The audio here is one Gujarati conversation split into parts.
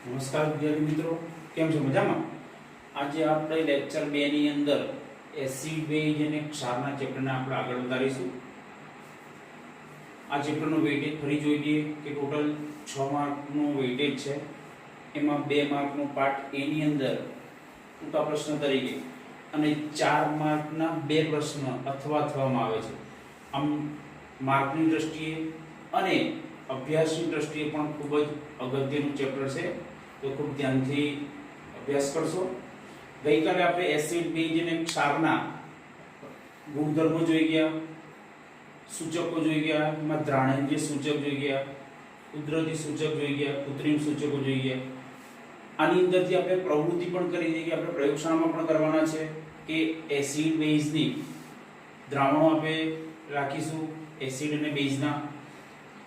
નમસ્કાર વિદ્યાર્થી મિત્રો, કેમ છો? મજામાં? આજે આપણે લેક્ચર 2 ની અંદર એસિડ બેઝ અને ક્ષારના ચેપ્ટરને આપણે આગળ વધારીશું. આ ચેપ્ટરનો વેઇટેજ ફરી જોઈ લઈએ કે ટોટલ 6 માર્કનો વેઇટેજ છે. એમાં 2 માર્કનો પાર્ટ એ ની અંદર ટૂંકા પ્રશ્ન તરીકે અને 4 માર્કના 2 પ્રશ્ન અથવામાં આવે છે. આમ માર્કની દ્રષ્ટિએ અને અભ્યાસની દ્રષ્ટિએ પણ ખૂબ જ અગત્યનું ચેપ્ટર છે, તો ખૂબ ધ્યાનથી અભ્યાસ કરશો. ગઈકાલે આપણે એસિડ બેઝ અને ક્ષારના ગુણધર્મો જોઈ ગયા, સૂચકો જોઈ ગયા, એમાં દ્રાવણીય સૂચક જોઈ ગયા, કુદરતી સૂચક જોઈ ગયા, કૃત્રિમ સૂચકો જોઈ ગયા. આની અંદરથી આપણે પ્રવૃત્તિ પણ કરી દઈએ કે આપણે પ્રયોગશાળામાં પણ કરવાના છે કે એસિડ બેઝની દ્રાવણો આપણે રાખીશું, એસિડ અને બેઝના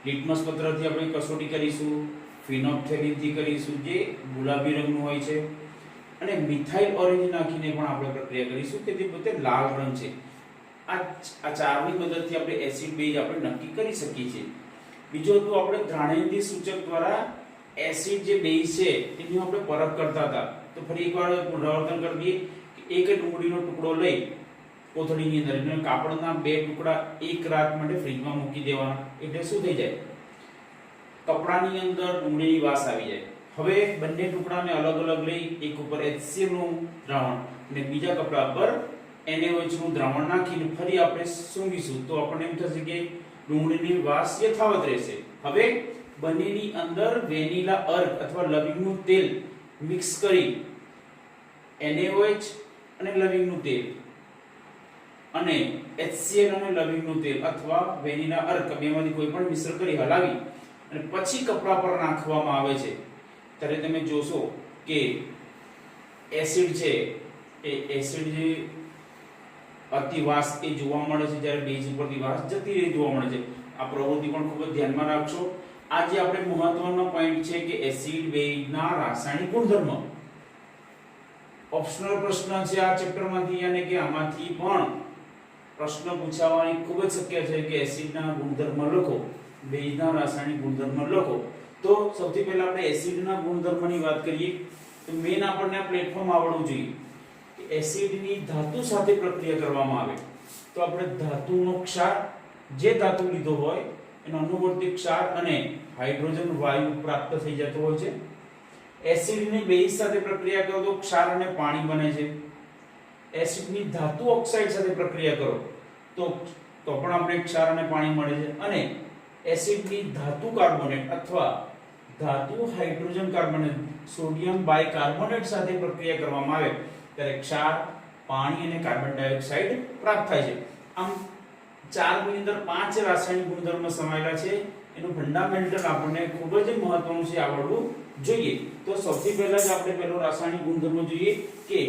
લિટમસ પત્રથી આપણે કસોટી કરીશું, ફિનોપ્થેલિનથી કરીશું જે ગુલાબી રંગનું હોય છે, અને મિથાઇલ ઓરેન્જ નાખીને પણ આપણે પ્રક્રિયા કરીશું કે તે પોતે લાલ રંગ છે. આ ચારની મદદથી આપણે એસિડ બેઝ આપણે નક્કી કરી શકીએ છીએ. બીજું હતું આપણે દ્રાવણીય સૂચક દ્વારા એસિડ જે બેઝ છે એની આપણે પરખ કરતા હતા. તો ફરી એકવાર પુનરાવર્તન કરી દઈએ કે એક ડુંગળીનો ટુકડો લઈ કોથળીની અંદર અને કાપડના 2 ટુકડા એક રાત માટે ફ્રીજમાં મૂકી દેવાના, એટલે શું થઈ જાય? કપડાની અંદર ડુંગળીની વાસ આવી જાય. હવે બંને ટુકડાને અલગ અલગ લઈ એક ઉપર HCl નું દ્રાવણ અને બીજા કપડા પર NaOH નું દ્રાવણ નાખીને ફરી આપણે સૂંઘીશું તો આપણને એમ થશે કે ડુંગળીની વાસ યથાવત રહેશે. હવે બંનેની અંદર વેનીલા અર્ક અથવા લવિંગનું તેલ મિક્સ કરી NaOH અને લવિંગનું તેલ અને HCl અને લવિંગનું તેલ અથવા વેનીલા અર્ક બેમાંથી કોઈ પણ મિશ્ર કરી હલાવી અને પછી કપડા પર નાખવામાં આવે છે. ત્યારે તમે જોશો કે એસિડ છે એ એસિડ જે અતિવાસ એ જોવા મળે છે, જ્યારે બેઝ ઉપરથી વાસ જતી રહી જોવા મળે છે. આ પ્રવૃત્તિ પણ ખૂબ જ ધ્યાનમાં રાખશો. આજે આપણે મહત્વનો પોઈન્ટ છે કે એસિડ બેઝના રાસાયણિક ગુણધર્મો. ઓપ્શનલ પ્રશ્ન છે આ ચેપ્ટરમાંથી, અને કે આમાંથી પણ પ્રશ્ન પૂછાવાની ખૂબ જ શક્ય છે કે એસિડના ગુણધર્મ લખો, બેઝના રાસાયણિક ગુણધર્મ લખો. તો સૌથી પહેલા આપણે એસિડના ગુણધર્મની વાત કરીએ તો મેઈન આપણને આ પ્લેટફોર્મ આવડવું જોઈએ કે એસિડની ધાતુ સાથે પ્રક્રિયા કરવામાં આવે તો આપણે ધાતુનો ક્ષાર, જે ધાતુ લીધો હોય એનો અનુવર્તી ક્ષાર અને હાઇડ્રોજન વાયુ પ્રાપ્ત થઈ જતો હોય છે. એસિડની બેઝ સાથે પ્રક્રિયા કરો તો ક્ષાર અને પાણી બને છે. એસિડની ધાતુ ઓક્સાઇડ સાથે પ્રક્રિયા કરો તો પણ આપણે ક્ષાર અને પાણી મળે છે. અને એસિડની ધાતુ કાર્બોનેટ અથવા ધાતુ હાઇડ્રોજન કાર્બોનેટ સોડિયમ બાયકાર્બોનેટ સાથે પ્રક્રિયા કરવામાં આવે ત્યારે ક્ષાર, પાણી અને કાર્બન ડાયોક્સાઇડ પ્રાપ્ત થાય છે. આમ 4 ની અંદર 5 રાસાયણિક ગુણધર્મો સમાયેલા છે. એનું ફંડામેન્ટલ આપણને ખૂબ જ મહત્વનું છે, આવડવું જોઈએ. તો સૌથી પહેલા જ આપણે પહેલો રાસાયણિક ગુણધર્મ જોઈએ કે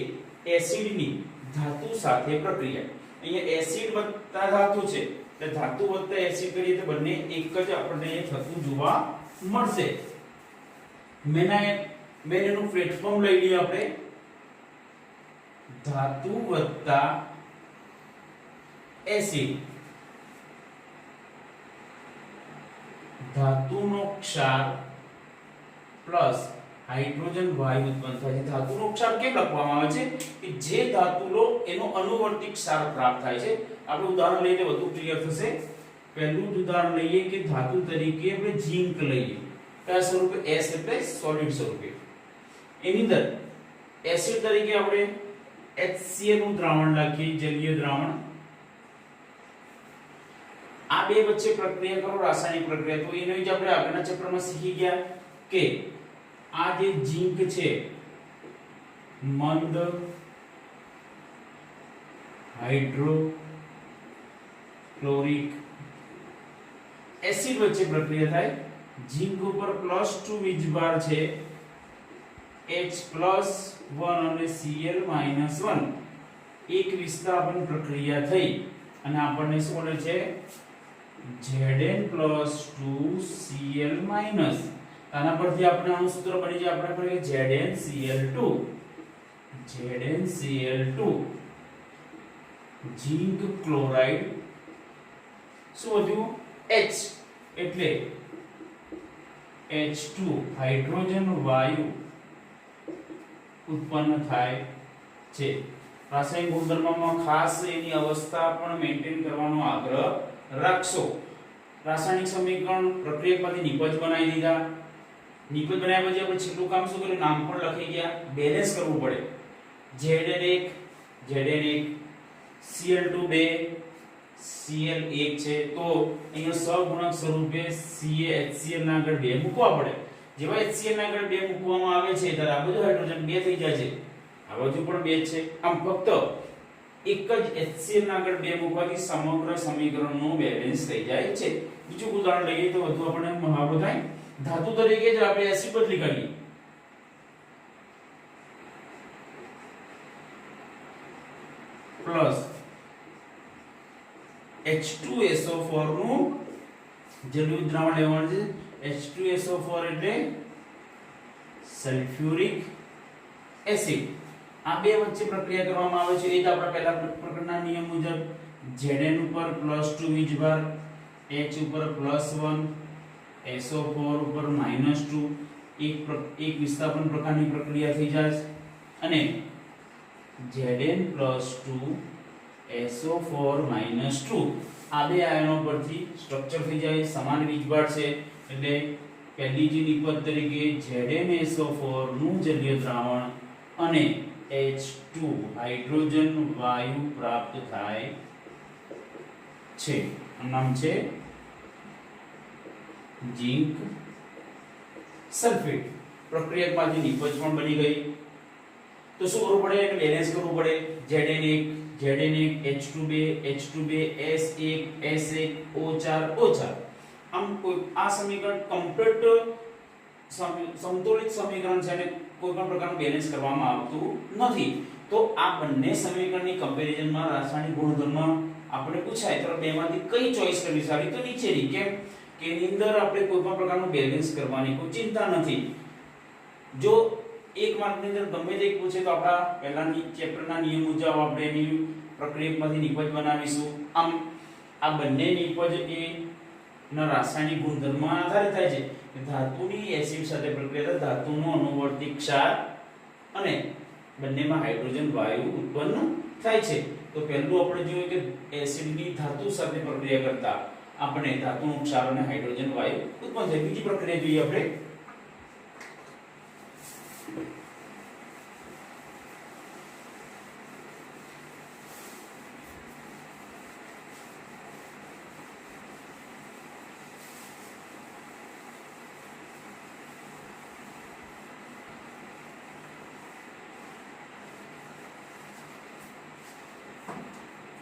એસિડની ધાતુ સાથે પ્રક્રિયા. અહીંયા એસિડ વત્તા ધાતુ છે એટલે ધાતુ વત્તા એસિડ કરીએ તો બંને એક જ આપણને થતું જોવા મળશે. મેં એનું પ્લેટફોર્મ લઈ લઈએ આપણે ધાતુ વત્તા એસિડ, ધાતુનો ક્ષાર પ્લસ હાઇડ્રોજન વાયુ ઉત્પન્ન થાય છે. ધાતુનો ક્ષાર કેમ લખવામાં આવે છે કે જે ધાતુ લો એનો અનુવર્તી ક્ષાર પ્રાપ્ત થાય છે. આપણે ઉદાહરણ લઈને વધુ ક્લિયર થશે. પહેલું ઉદાહરણ લઈએ કે ધાતુ તરીકે આપણે ઝિંક લઈએ. કયા સ્વરૂપે? S એટલે સોલિડ સ્વરૂપે. એની અંદર એસિડ તરીકે આપણે HCl નું દ્રાવણ લખીએ, જલીય દ્રાવણ. આ બે વચ્ચે પ્રક્રિયા કરો, રાસાયણિક પ્રક્રિયા. તો એને જ આપણે આગળના ચેપ્ટરમાં શીખી ગયા કે આ જે ઝિંક છે મંદ હાઇડ્રોક્લોરિક એસિડ વચ્ચે પ્રક્રિયા થાય. ઝિંક ઉપર +2 વીજભાર છે, H+1 અને Cl-1 એક વિસ્થાપન પ્રક્રિયા થઈ અને આપણને શું મળે છે? Zn+2Cl-. આના પરથી આપણે આનું સૂત્ર બની જાય આપણે પર ZnCl2 ઝિંક ક્લોરાઇડ શું વધ્યું? H એટલે H2 હાઇડ્રોજન વાયુ ઉત્પન્ન થાય છે. રાસાયણિક ગુણધર્મમાં ખાસ એની અવસ્થા પણ મેન્ટેન કરવાનો આગ્રહ રાખશો. રાસાયણિક સમીકરણ પ્રક્રિયકમાંથી નિપજ બનાવી દીધા. નિપજ બનાવ્યા પછી આપણે છેલ્લું કામ શું કર્યું? નામ પણ લખી ગયા. બેલેન્સ કરવું પડે. Zn1 Cl2 2 Cl1 છે તો અહીંયા સહગુણક સ્વરૂપે HCl ના આગળ 2 મૂકવા પડે. જેવા HCl ના આગળ 2 મૂકવામાં આવે છે ત્યારે આ બધું હાઇડ્રોજન 2 થઈ જાય છે. આ બાજુ પણ 2 છે. આમ ફક્ત એક જ HCl ના આગળ 2 મૂકવાથી સમગ્ર સમીકરણનું બેલેન્સ થઈ જાય છે. બીજું ઉદાહરણ લઈએ તો વધુ આપણે મહાવરો થાય. ધાતુ તરીકે જ આપણે એસિડ બદલી કરીએ. પ્લસ H2SO4 નું જલીય દ્રાવણ લેવાનું છે. H2SO4 એટલે સલ્ફ્યુરિક એસિડ. આ બે વચ્ચે પ્રક્રિયા કરવામાં આવે છે. એ જ આપણા પહેલા પ્રકરણના નિયમ મુજબ Zn ઉપર +2 વીજભાર, H ઉપર +1, SO4 ઉપર -2 એક વિસ્થાપન પ્રકારની પ્રક્રિયા થઈ જાય અને Zn+2 SO4 -2 આ બે આયનો પરથી સ્ટ્રક્ચર થઈ જાય. સમાન વીજભાર છે એટલે પહેલી જે નિપજ તરીકે ZnSO4 નું જલીય દ્રાવણ અને H2 હાઇડ્રોજન વાયુ પ્રાપ્ત થાય છે. નામ છે ઝિંક સલ્ફેટ. પ્રક્રિયકમાંથી નિપજ પણ બની ગઈ. તો શું કરવું પડે? એને બેલેન્સ કરવું પડે. Zn1 H2 2 S1 S1 O4 O4. આમ કોઈ આ સમીકરણ કમ્પ્લીટ સંતુલિત સમીકરણ છે અને કોઈ પણ પ્રકારનું બેલેન્સ કરવામાં આવતું નથી. તો આ બંને સમીકરણની કમ્પેરિઝનમાં રાસાયણિક ગુણધર્મ આપણે પૂછાય તો બેમાંથી કઈ ચોઈસ કરવી સારી? તો નીચેની. કેમ કે એની અંદર આપણે કોઈ પણ પ્રકારનું બેલેન્સ કરવાની કોઈ ચિંતા નથી. જો એક માર્કની અંદર ગમે તે એક પૂછે તો આપણા પહેલાની ચેપ્ટરના નિયમ મુજબ આપણે એની પ્રક્રિયકમાંથી નિપજ બનાવીશું. આમ આ બંને નિપજ એ ના રાસાયણિક ગુણધર્મ આધારિત થાય છે. ધાતુની એસિડ સાથે પ્રક્રિયા ધાતુનો અનુવર્તી ક્ષાર અને બંનેમાં હાઇડ્રોજન વાયુ ઉત્પન્ન થાય છે. તો પહેલું આપણે જોયું કે એસિડની ધાતુ સાથે પ્રક્રિયા કરતા આપણે ધાતુનો ક્ષાર અને હાઇડ્રોજન વાયુ ઉત્પન્ન થાય. બીજી પ્રક્રિયા જોઈએ આપણે.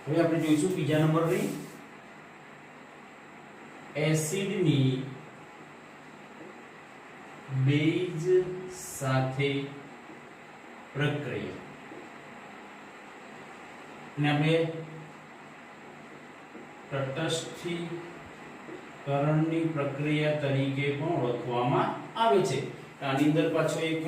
હવે આપણે જોઈશું બીજા નંબરની એસિડની બેઝ સાથે પ્રક્રિયા ને આપણે તટસ્થીકરણની પ્રક્રિયા તરીકે પણ ઓળખવામાં આવે છે. આની અંદર પાછો એક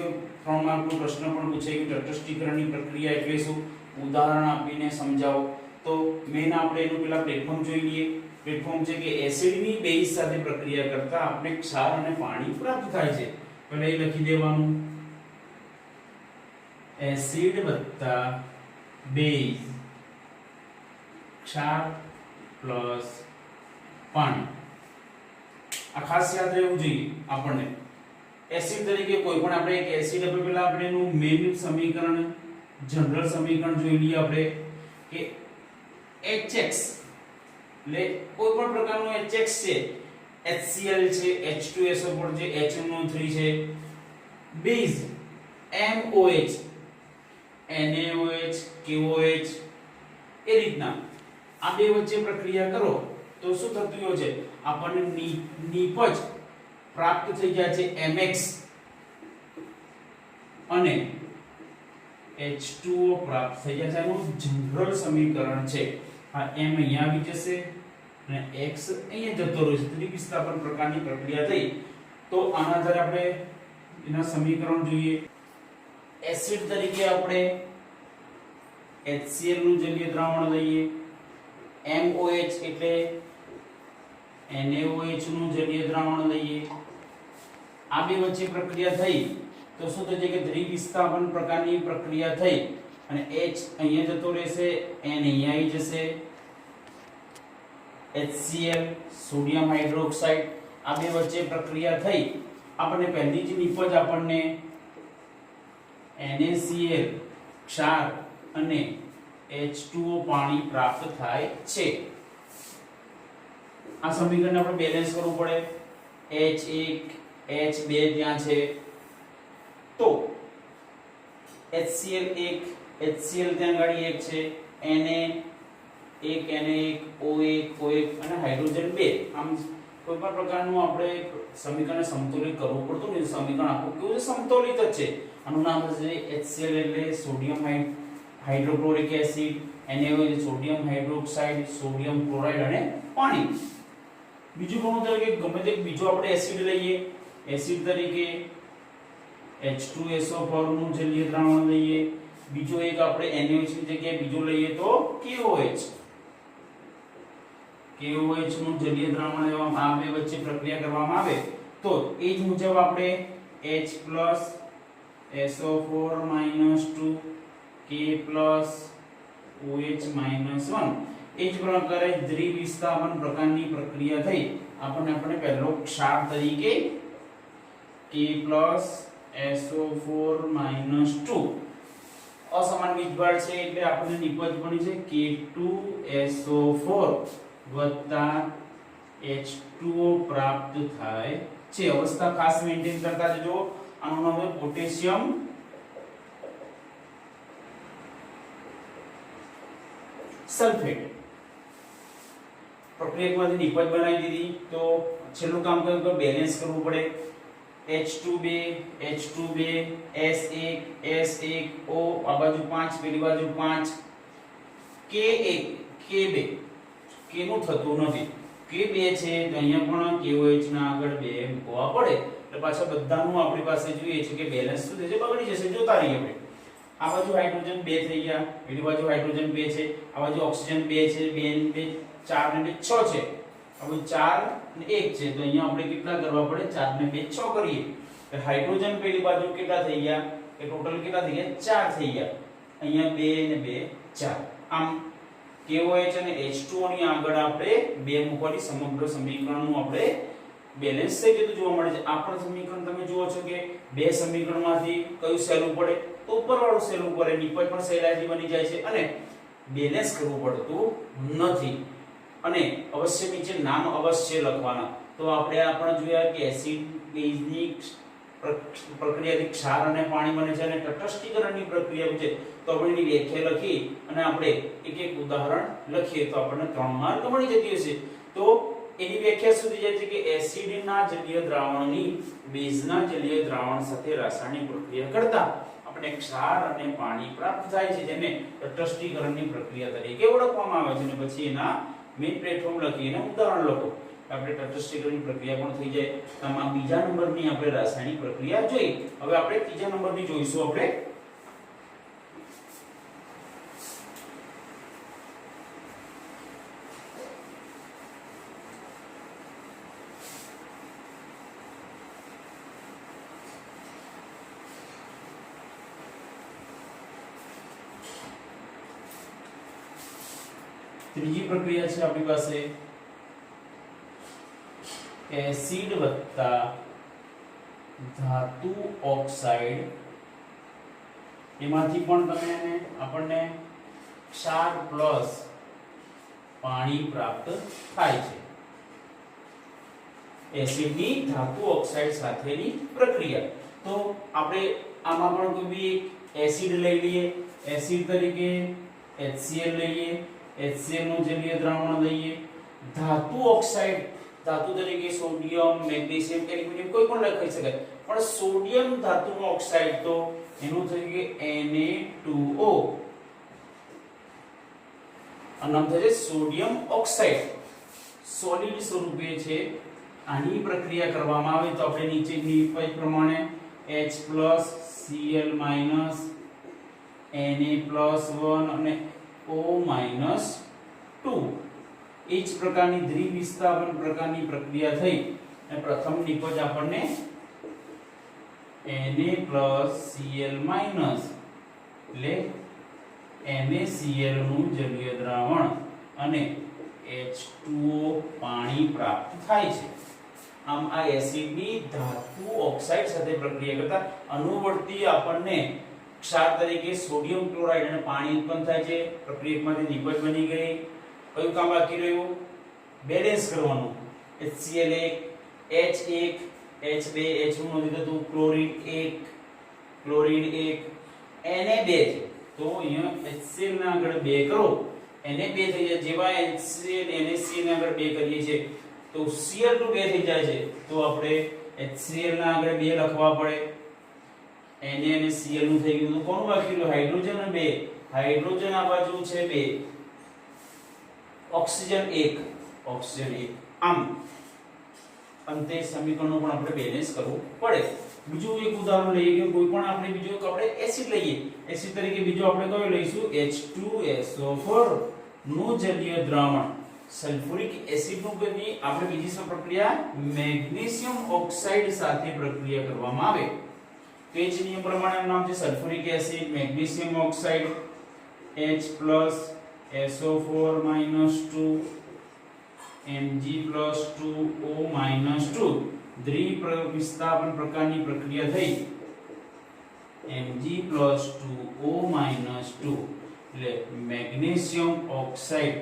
3 માર્કનો પ્રશ્ન પણ પૂછાય કે તટસ્થીકરણની પ્રક્રિયા એટલે શું? ઉદાહરણ આપીને સમજાવો. તો મેન આપણે એનું પેલા પ્લેટફોર્મ જોઈ લઈએ. પ્લેટફોર્મ છે કે એસિડની બેઝ સાથે પ્રક્રિયા કરતા આપણે ક્ષાર અને પાણી પ્રાપ્ત થાય છે. પહેલા એ લખી દેવાનું એસિડ વત્તા બેઝ ક્ષાર પ્લસ પાણી. આ ખાસ યાદ રહેવું જોઈએ આપણને. એસિડ તરીકે કોઈ પણ આપણે એક એસિડ આપણે પેલા આપણે એનું મેન સમીકરણ જનરલ સમીકરણ જોઈ લઈએ આપણે કે HX એટલે કોઈ પણ પ્રકારનું HX છે. HCl છે, H2SO4 છે, HNO3 છે. બેઝ MOH NaOH KOH એ રીતના આ બે વચ્ચે પ્રક્રિયા કરો તો શું થતું હોય છે? આપણને નિપજ પ્રાપ્ત થઈ જાય છે MX અને H2O પ્રાપ્ત થઈ જાય છે. એનું જનરલ સમીકરણ છે. આ M અહીંયા આવી જશે અને X અહીંયા જતો રહેશે. ત્રિવિસ્થાપન પ્રકારની પ્રક્રિયા થઈ. તો આના આધારે આપણે એના સમીકરણ જોઈએ. એસિડ તરીકે આપણે HCl નું જલીય દ્રાવણ લઈએ. MOH એટલે NaOH નું જલીય દ્રાવણ લઈએ. આ બે વચ્ચે પ્રક્રિયા થઈ તો શું થશે કે દ્વિવિસ્થાપન પ્રકારની પ્રક્રિયા થઈ અને H અહીંયા જતો રહેશે N અહીંયા આવી જશે HCl સોડિયમ હાઇડ્રોક્સાઇડ આ બે વચ્ચે પ્રક્રિયા થઈ આપણને પહેલી જ નિપજ આપણને NaCl ક્ષાર અને H2O પાણી પ્રાપ્ત થાય છે આ સમીકરણને આપણે બેલેન્સ કરવું પડે H1 H2 ત્યાં છે તો HCl1 HCl ત્યાં ગાડી 1 છે Na1 O1 અને હાઇડ્રોજન 2 આમ કોઈ પણ પ્રકારનું આપણે સમીકરણને સમતુલિત કરવું પડતું ને સમીકરણ આખું કેવું છે સમતુલિત જ છે આનું નામ છે HCl એટલે સોડિયમ હાઇડ્રોક્લોરિક એસિડ Na એટલે સોડિયમ હાઇડ્રોક્સાઇડ સોડિયમ ક્લોરાઇડ અને પાણી બીજું કોણ તરીકે ગમે તે બીજો આપણે એસિડ લઈએ એસિડ તરીકે H2SO4 નું જલીય દ્રાવણ લઈએ બીજો એક આપણે NaOH ની જગ્યાએ બીજો લઈએ તો KOH નું જલીય દ્રાવણ લેવામાં આવે વચ્ચે પ્રક્રિયા કરવામાં આવે તો એ જ મુજબ આપણે H+SO4 -2 K+OH -1 એ જ પ્રકારે દ્વિવિસ્થાપન પ્રકારની પ્રક્રિયા થઈ આપણને પહેલો ક્ષાર તરીકે K+SO4 -2 અસમાન વીજભાર છે એટલે આપણને નિપજ બની છે K2SO4 H2O પ્રાપ્ત થાય છે અવસ્થા ખાસ મેન્ટેન કરતા જજો આનું નામ છે પોટેશિયમ સલ્ફેટ પ્રક્રિયામાંથી નિપજ બનાવી દીધી તો છેલ્લું કામ કયું કે બેલેન્સ કરવું પડે H2 S1 O આ બાજુ 5 પેલી બાજુ 5 K1 K2 K નું થતું નથી K2 છે તો અહીંયા પણ KOH ના આગળ 2 મૂકવા પડે એટલે પાછા બધાનું આપણી પાસે જોઈએ છે કે બેલેન્સ શું થશે બગડી જશે જોતા રહીએ આપણે આ બાજુ હાઇડ્રોજન 2 થઈ ગયા પેલી બાજુ હાઇડ્રોજન 2 છે આ બાજુ ઓક્સિજન 2 છે 2 ને 4 ને 6 છે હવે 4 ને 1 છે તો અહીંયા આપણે કેટલા કરવા પડે 4 ને 2 6 કરીએ તો હાઇડ્રોજન પેલી બાજુ કેટલા થઈ ગયા કે ટોટલ કેટલા થઈ ગયા 4 થઈ ગયા અહીંયા 2 ને 2 4 આમ KOH અને H2O ની આગળ આપણે 2 મૂકવાની સમગ્ર સમીકરણનું આપણે બેલેન્સ થઈ જતું જોવા મળે છે આ પણ સમીકરણ તમે જુઓ છો કે બે સમીકરણમાંથી કયું સહેલું પડે તો ઉપરવાળું સહેલું પડે નિપજ પણ સહેલાઈથી બની જાય છે અને બેલેન્સ કરવું પડતું નથી અને અવશ્ય નીચે નામ અવશ્ય લખવાના તો આપણે જોયા કે એસિડ બેઝની પ્રક્રિયાથી ક્ષાર અને પાણી બને છે અને તટસ્થીકરણની પ્રક્રિયા છે તો આપણે એની વ્યાખ્યા લખી અને આપણે એક એક ઉદાહરણ લખીએ તો આપણને 3 માર્ક મળી જતી હશે તો એની વ્યાખ્યા સુધી જાય છે કે એસિડના જલીય દ્રાવણની બેઝના જલીય દ્રાવણ સાથે રાસાયણિક પ્રક્રિયા કરતા આપણે ક્ષાર અને પાણી પ્રાપ્ત થાય છે જેને તટસ્થીકરણની પ્રક્રિયા તરીકે ઓળખવામાં આવે છે અને પછી એના મેઇન પ્લેટફોર્મ લખીને ઉદાહરણ લખો આપણે તટસ્થીકરણની પ્રક્રિયા પણ થઈ જાય આમાં બીજા નંબરની આપણે રાસાયણિક પ્રક્રિયા જોઈ હવે આપણે ત્રીજા નંબરની જોઈશું આપણે ત્રીજી પ્રક્રિયા છે આપણી પાસે એસિડ વત્તા ધાતુ ઓક્સાઇડ એમાંથી પણ તમે આપણને ક્ષાર પ્લસ પાણી પ્રાપ્ત થાય છે એસિડની ધાતુ ઓક્સાઇડ સાથેની પ્રક્રિયા તો આપણે આમાં પણ કોઈ બી એસિડ લઈ લઈએ એસિડ તરીકે HCl લઈએ HCl નું જલીય દ્રાવણ લઈએ ધાતુ ઓક્સાઇડ ધાતુ તરીકે સોડિયમ મેગ્નેશિયમ એલ્યુમિનિયમ કોઈ પણ લખી શકાય પણ સોડિયમ ધાતુનો ઓક્સાઇડ તો એનું થઈ કે Na2O આ નામ થશે સોડિયમ ઓક્સાઇડ સોલિડ સ્વરૂપે છે આની પ્રક્રિયા કરવામાં આવે તો આપણે નીચેની નિપજ પ્રમાણે H+Cl- Na+1 અને O-2 એ જ પ્રકારની દ્વિવિસ્થાપન પ્રકારની પ્રક્રિયા થઈ અને પ્રથમ નિપજ આપણને Na+Cl- એટલે NaCl નું જલીય દ્રાવણ અને H2O પાણી પ્રાપ્ત થાય છે. આમ આ એસિડની ધાતુ ઓક્સાઇડ સાથે પ્રક્રિયા કરતા અનુવર્તી આપણને ક્ષાર તરીકે સોડિયમ ક્લોરાઇડ અને પાણી ઉત્પન્ન થાય છે. પ્રક્રિયકમાંથી નિપજ બની ગઈ. કયું કામ બાકી રહ્યું? બેલેન્સ કરવાનું. HCl1 H1 H2 H1 નો દીધું ક્લોરીન 1 ક્લોરીન 1 Na2 છે. તો અહીંયા HCl ના આગળ 2 કરો Na2 થઈ જાય. જેવા HCl NaCl ના આગળ 2 કરીએ છીએ તો Cl2 2 થઈ જાય છે. તો આપણે HCl ના આગળ 2 લખવા પડે. Na અને Cl નું થઈ ગયું. તો કોનું બાકી રહ્યું? હાઇડ્રોજન અને 2. હાઇડ્રોજન આ બાજુ છે 2, ઓક્સિજન 1, ઓક્સિજન 1. આમ અંતે સમીકરણો પણ આપણે બેલેન્સ કરવું પડે. બીજું એક ઉદાહરણ લઈએ કે કોઈ પણ આપણે બીજો એક આપણે એસિડ લઈએ. એસિડ તરીકે બીજો આપણે કયો લઈશું? H2SO4 નું જલીય દ્રાવણ. સલ્ફ્યુરિક એસિડ નું બની આપણે બીજી પ્રક્રિયા મેગ્નેશિયમ ઓક્સાઇડ સાથે પ્રક્રિયા કરવામાં આવે તો એ જ નિયમ પ્રમાણે નામ છે sulphuric acid, magnesium oxide H+SO4 - 2 Mg+2O - 2 દ્વિવિસ્થાપન પ્રકારની પ્રક્રિયા થઈ Mg+2O - 2 એટલે મેગ્નેશિયમ ઓક્સાઇડ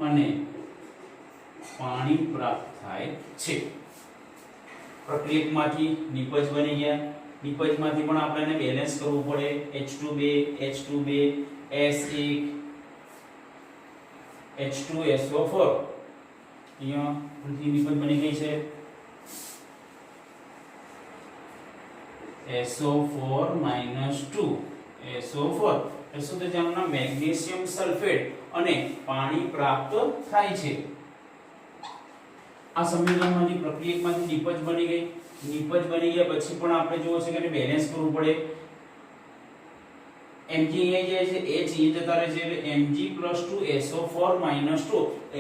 અને પાણી પ્રાપ્ત થાય છે. પ્રક્રિયકમાંથી નિપજ બની ગયા. નિપજમાંથી પણ આપણે બેલેન્સ કરવું પડે. H2 H2 S1 H2SO4 અહીંયા પૂરી નિપજ બની ગઈ છે. SO4 - 2 SO4 શું તો જેમના મેગ્નેશિયમ સલ્ફેટ અને પાણી પ્રાપ્ત થાય છે. આ સમીકરણમાંથી પ્રક્રિયકમાંથી નિપજ બની ગઈ. નિપજ બની ગયા પછી પણ આપણે જોવો છે કે બેલેન્સ કરવું પડે. Mg અહીંયા જાય છે, H અહીં જતા રહે છે એટલે Mg+2SO4 - 2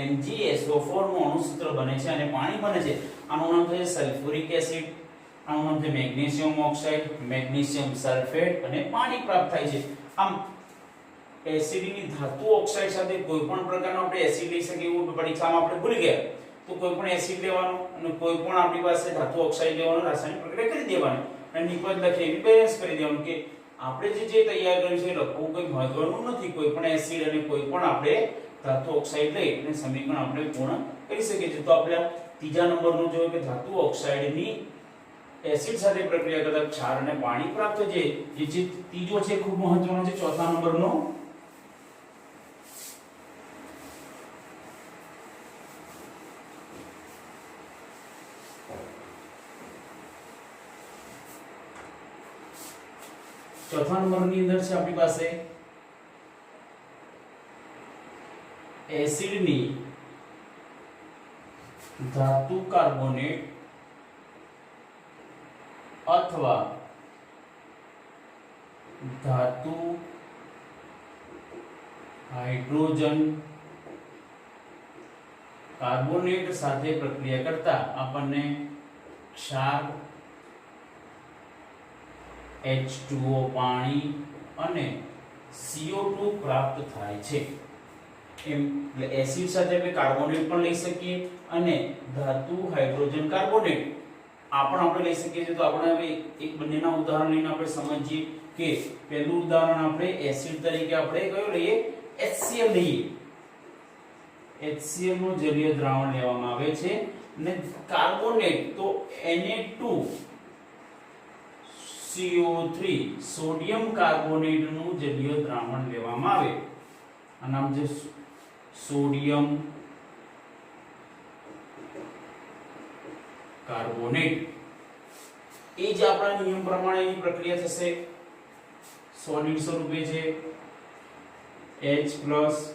MgSO4 નું અણુસૂત્ર બને છે અને પાણી બને છે. આનું નામ છે સલ્ફ્યુરિક એસિડ. આનું નામ છે મેગ્નેશિયમ ઓક્સાઇડ, મેગ્નેશિયમ સલ્ફેટ અને પાણી પ્રાપ્ત થાય છે. આમ એસિડની ધાતુ ઓક્સાઇડ સાથે કોઈ પણ પ્રકારનો આપણે એસિડ લઈ શકીએ એવું પરીક્ષામાં આપણે ભૂલી ગયા. તો કોઈ પણ એસિડ લેવાનો અને કોઈ પણ આપણી પાસે ધાતુ ઓક્સાઇડ લેવાનો, રાસાયણિક પ્રક્રિયા કરી દેવાની અને નિપજ લખી એવી બેલેન્સ કરી દેવાનું કે આપણે જે તૈયાર કર્યું છે એ લખવું કોઈ મહત્વનું નથી. કોઈ પણ એસિડ અને કોઈ પણ આપણે ધાતુ ઓક્સાઇડ લઈ અને સમીકરણ આપણે પૂર્ણ કરી શકીએ છીએ. તો આપણે ત્રીજા નંબરનું જોયું કે ધાતુ ઓક્સાઇડની એસિડ સાથે પ્રક્રિયા કરતા ક્ષાર અને પાણી પ્રાપ્ત છે. જે ત્રીજો છે ખૂબ મહત્વનો છે. ચોથા નંબરનો ની અંદર છે આપણી પાસે એસિડની ધાતુ કાર્બોનેટ અથવા ધાતુ હાઇડ્રોજન કાર્બોનેટ સાથે પ્રક્રિયા કરતા આપણને ક્ષાર, H2O પાણી અને CO2 પ્રાપ્ત થાય છે. એમ એસિડ સાથે આપણે કાર્બોનેટ પણ લઈ શકીએ અને ધાતુ હાઇડ્રોજન કાર્બોનેટ આ પણ આપણે લઈ શકીએ છીએ. તો આપણે હવે એક બંનેના ઉદાહરણ લઈને આપણે સમજીએ કે પહેલું ઉદાહરણ આપણે એસિડ તરીકે આપણે કયો લઈએ? HCl લઈએ. HCl નું જલીય દ્રાવણ લેવામાં આવે છે અને કાર્બોનેટ તો Na2CO3 સોડિયમ કાર્બોનેટ નું જલીય દ્રાવણ લેવામાં આવે. આ નામ છે સોડિયમ કાર્બોનેટ. એ જ આપણા નિયમ પ્રમાણે એની પ્રક્રિયા થશે. સોલિડ સ્વરૂપે છે H+Cl-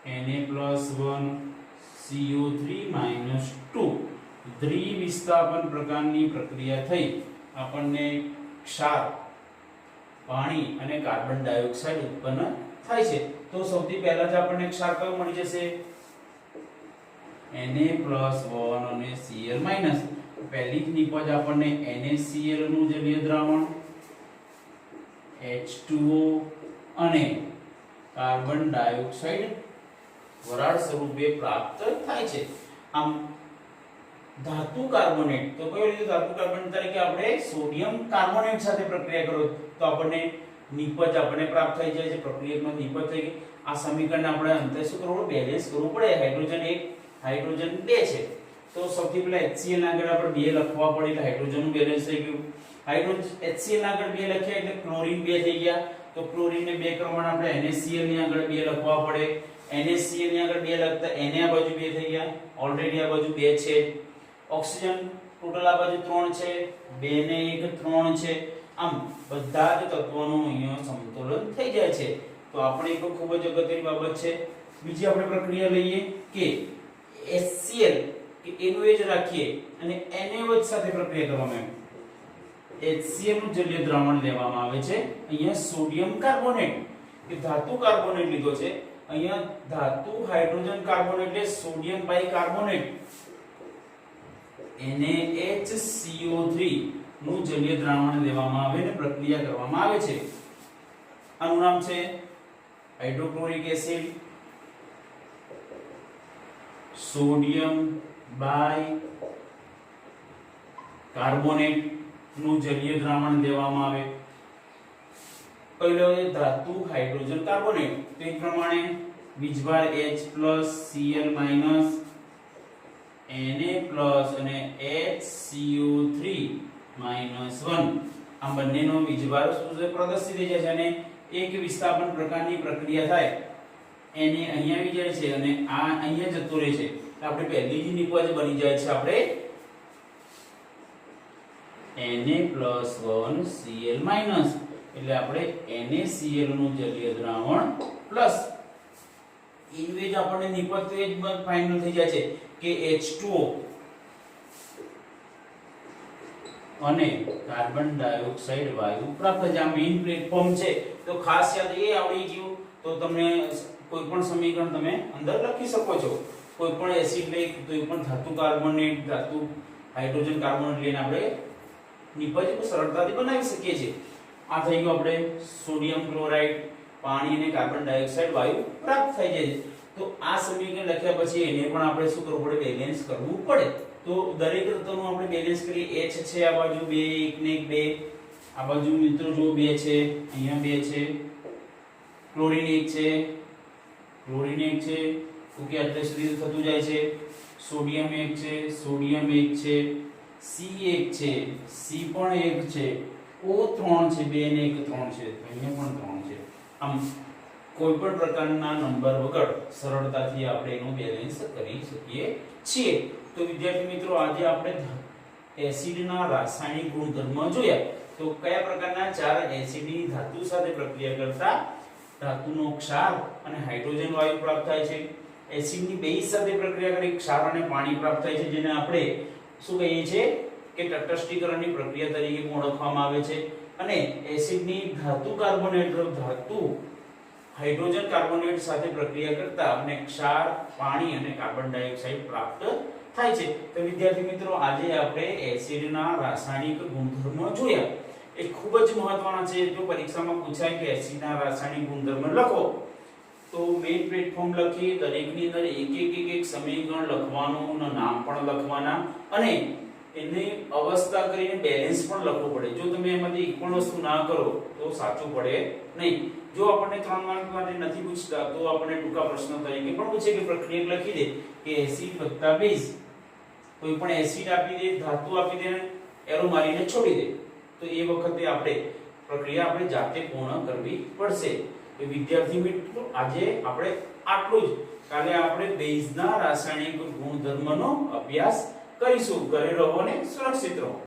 Na+1 CO3 - 2 દ્વિવિસ્થાપન પ્રકારની પ્રક્રિયા થઈ આપણને ક્ષાર, પાણી અને કાર્બન ડાયોક્સાઇડ ઉત્પન્ન થાય છે. તો સૌથી પહેલા જ આપણને ક્ષાર કયો મળી જશે? Na+1 અને Cl-. પહેલી જ નિપજ આપણને NaCl નું જલીય દ્રાવણ, H2O અને કાર્બન ડાયોક્સાઇડ વરાળ સ્વરૂપે પ્રાપ્ત થાય છે. આમ ધાતુ કાર્બોનેટ, તો કયો લીધું ધાતુ કાર્બોનેટ તરીકે આપણે સોડિયમ કાર્બોનેટ સાથે પ્રક્રિયા કરો તો આપણને નિપજ આપણને પ્રાપ્ત થઈ જાય છે. પ્રક્રિયામાં નિપજ થઈ ગઈ. આ સમીકરણ આપણે અંતે શું કરવું પડે? બેલેન્સ કરવું પડે. હાઇડ્રોજન 1 હાઇડ્રોજન 2 છે તો સૌથી પહેલા HCl ના આગળ આપણે 2 લખવા પડે એટલે હાઇડ્રોજન નું બેલેન્સ થઈ ગયું. હાઇડ્રોજન HCl ના આગળ 2 લખ્યા એટલે ક્લોરીન 2 થઈ ગયા. તો ક્લોરીન ને 2 કરવા માટે આપણે NaCl ની આગળ 2 લખવા પડે. NaCl ની આગળ 2 લખતા Na આ બાજુ 2 થઈ ગયા. ઓલરેડી આ બાજુ 2 છે. ઓક્સિજન ટોટલ આ બાજુ 3 છે. 2 ને 1 3 છે. આમ બધા જ તત્વોનું અહીંયા સમતોલન થઈ જાય છે. તો આપણે એક ખૂબ જ અગત્યની બાબત છે. બીજી આપણે પ્રક્રિયા લઈએ કે HCl કે એનું એ જ રાખીએ અને NaOH સાથે પ્રક્રિયા કરવામાં આવે. HCl નું જલીય દ્રાવણ લેવામાં આવે છે. અહીંયા સોડિયમ કાર્બોનેટ કે ધાતુ કાર્બોનેટ લીધો છે. અહીંયા ધાતુ હાઇડ્રોજન કાર્બોનેટ એટલે સોડિયમ બાયકાર્બોનેટ NaHCO3 નું જલીય દ્રાવણ લેવામાં આવે અને પ્રક્રિયા કરવામાં આવે છે. આનું નામ છે હાઇડ્રોક્લોરિક એસિડ, સોડિયમ બાયકાર્બોનેટ નું જલીય દ્રાવણ લેવામાં આવે. પહેલો ધાતુ હાઇડ્રોજન કાર્બોનેટ તો એ પ્રમાણે વીજભાર H+ Cl- Na+ અને HCO3 -1 આ બંનેનો વીજભાર પ્રદર્શિત થઈ જાય છે અને એક વિસ્થાપન પ્રકારની પ્રક્રિયા થાય એને અહીંયા આવી જાય છે અને આ અહીંયા જતો રહે છે. આપણે પહેલી જ નિપજ બની જાય છે આપણે Na+1 Cl- એટલે આપણે NaCl નું જલીય દ્રાવણ પ્લસ ઇન્વેજ આપણને નિપજ તો એ જ ફાઇનલ થઈ જાય છે કે H2O અને કાર્બન ડાયોક્સાઇડ વાયુ પ્રાપ્ત થાય છે. આ મેઇન પ્લેટફોર્મ છે તો ખાસ યાદ એ આવડી ગયું તો તમને કોઈ પણ સમીકરણ તમે અંદર લખી શકો છો. કોઈ પણ એસિડ લઈ કોઈ પણ ધાતુ કાર્બોનેટ ધાતુ હાઇડ્રોજન કાર્બોનેટ લઈને આપણે નિપજ સરળતાથી બનાવી શકીએ છીએ. આ થઈ ગયું આપણે સોડિયમ ક્લોરાઇડ, પાણી અને કાર્બન ડાયોક્સાઇડ વાયુ પ્રાપ્ત થઈ જાય છે. તો આ સમીકરણ લખ્યા પછી એને પણ આપણે શું કરવું પડે? બેલેન્સ કરવું પડે. તો દરેક તત્વનું આપણે બેલેન્સ કરીએ. H છે આ બાજુ 2 1 ને 1 2, આ બાજુ મિત્રો જો 2 છે, અહીંયા 2 છે, ક્લોરીન 1 છે, ક્લોરીન 1 છે, ઓકે એટલે સુધી થતું જાય છે. સોડિયમ 1 છે, સોડિયમ 1 છે, C 1 છે, C પણ 1 છે, O 3 છે, 2 ને 1 3 છે, અહીંયા પણ 3 છે. આમ કોઈ પણ પ્રકારના નંબર વગર સરળતાથી આપણે એનું બેલેન્સ કરી શકીએ છીએ. તો વિદ્યાર્થી મિત્રો આજે આપણે એસિડના રાસાયણિક ગુણધર્મો જોયા. તો કયા પ્રકારના ચાર એસિડની ધાતુ સાથે પ્રક્રિયા કરતા ધાતુનો ક્ષાર અને હાઇડ્રોજન વાયુ પ્રાપ્ત થાય છે. એસિડની બેઝ સાથે પ્રક્રિયા કરી ક્ષાર અને પાણી પ્રાપ્ત થાય છે, જેને આપણે શું કહીએ છીએ કે તટસ્થીકરણની પ્રક્રિયા તરીકે ઓળખવામાં આવે છે. અને એસિડની ધાતુ કાર્બોનેટ ધાતુ હાઇડ્રોજન કાર્બોનેટ સાથે પ્રક્રિયા કરતા આપણે ક્ષાર, પાણી અને કાર્બન ડાયોક્સાઇડ પ્રાપ્ત થાય છે. તો વિદ્યાર્થી મિત્રો આજે આપણે એસિડના રાસાયણિક ગુણધર્મો જોયા. એ ખૂબ જ મહત્વના છે. જો પરીક્ષામાં પૂછાય કે એસિડના રાસાયણિક ગુણધર્મો લખો તો મેઇન પ્લેટફોર્મ લખી દરેકની અંદર એક સમીકરણ લખવાનું, નામ પણ લખવાના અને એની અવસ્થા કરીને બેલેન્સ પણ લખવું પડે. જો તમે એમાંથી એક પણ વસ્તુ ના કરો તો સાચું પડે નહીં. જો આપણને 3 માર્ક માટે નથી પૂછતા તો આપણને ટૂંકા પ્રશ્ન તરીકે પણ પૂછે કે પ્રક્રિયા લખી દે કે એસિડ વત્તા બેઝ, કોઈ પણ એસિડ આપી દે, ધાતુ આપી દે, એરો મારીને છોડી દે, તો એ વખતે આપણે પ્રક્રિયા આપણે જાતે પૂર્ણ કરવી પડશે. તો વિદ્યાર્થી મિત્રો આજે આપણે આટલું જ. કાલે આપણે બેઝના રાસાયણિક ગુણધર્મનો અભ્યાસ કરીશું. ઘરે રહો અને સુરક્ષિત રહો.